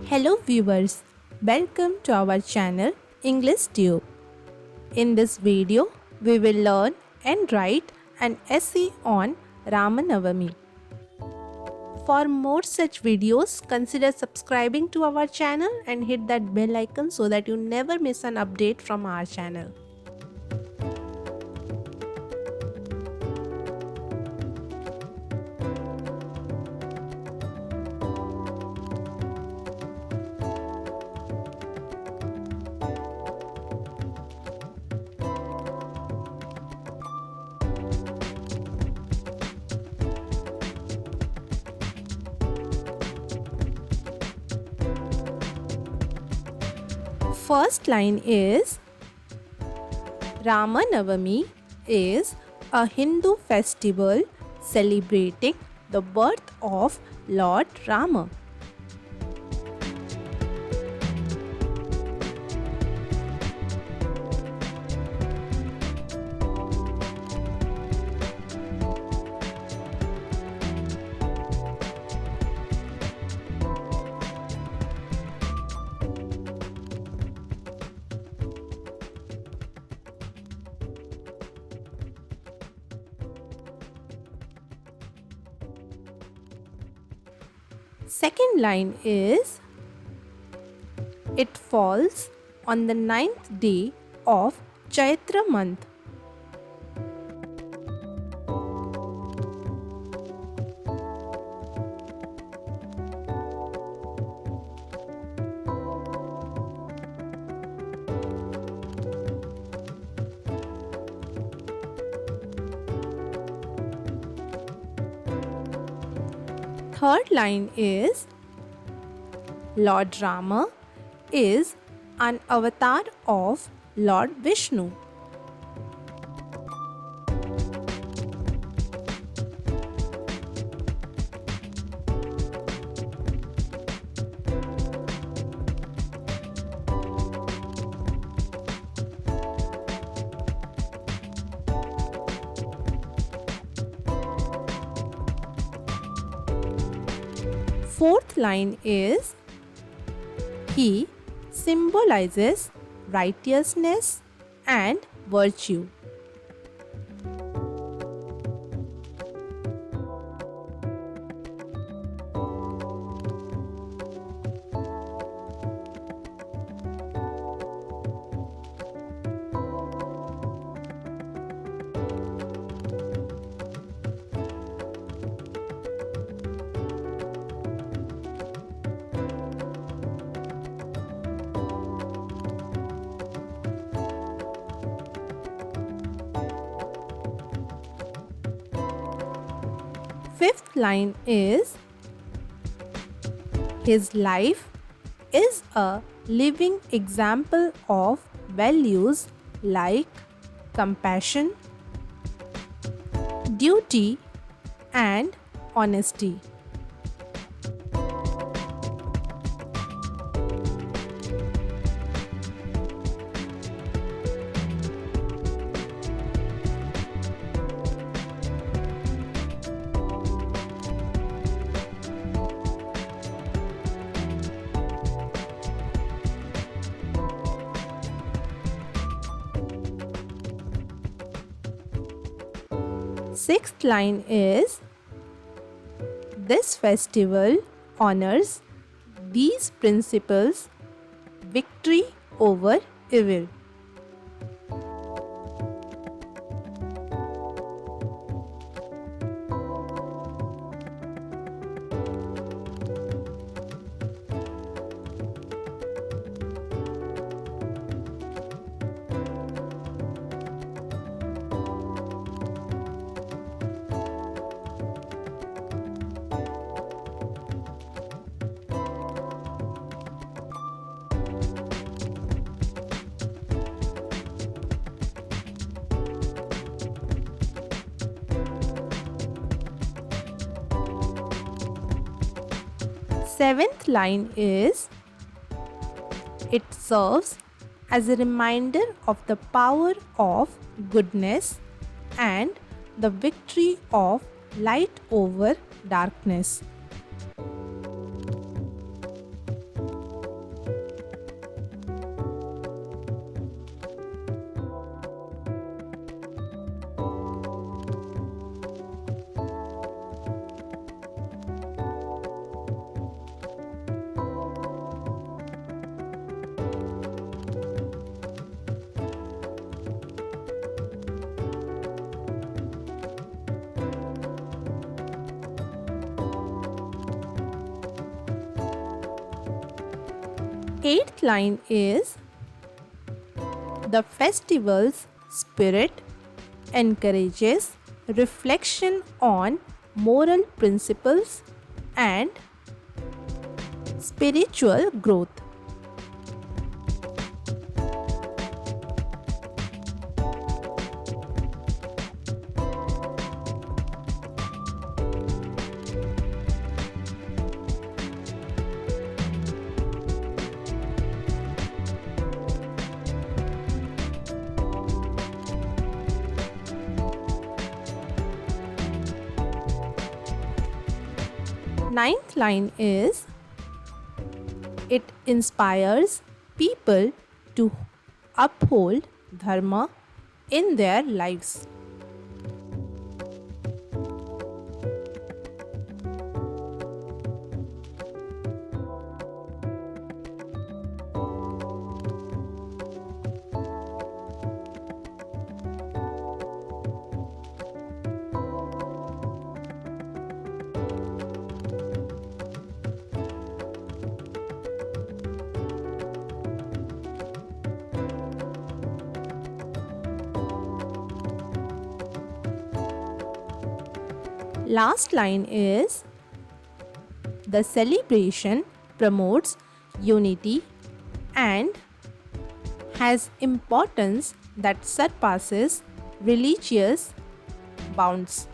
Hello viewers, welcome to our channel English Tube. In this video, we will learn and write an essay on Ramanavami. For more such videos, consider subscribing to our channel and hit that bell icon so that you never miss an update from our channel. First line is Ramanavami is a Hindu festival celebrating the birth of Lord Rama. Second line is it falls on the 9th day of Chaitra month. Third line is Lord Rama is an avatar of Lord Vishnu. Fourth line is he symbolizes righteousness and virtue. Fifth line is his life is a living example of values like compassion, duty, and honesty. Sixth line is this festival honors these principles: victory over evil. Seventh line is it serves as a reminder of the power of goodness and the victory of light over darkness. Eighth line is the festival's spirit encourages reflection on moral principles and spiritual growth. Ninth line is it inspires people to uphold dharma in their lives. Last line is the celebration promotes unity and has importance that surpasses religious bounds.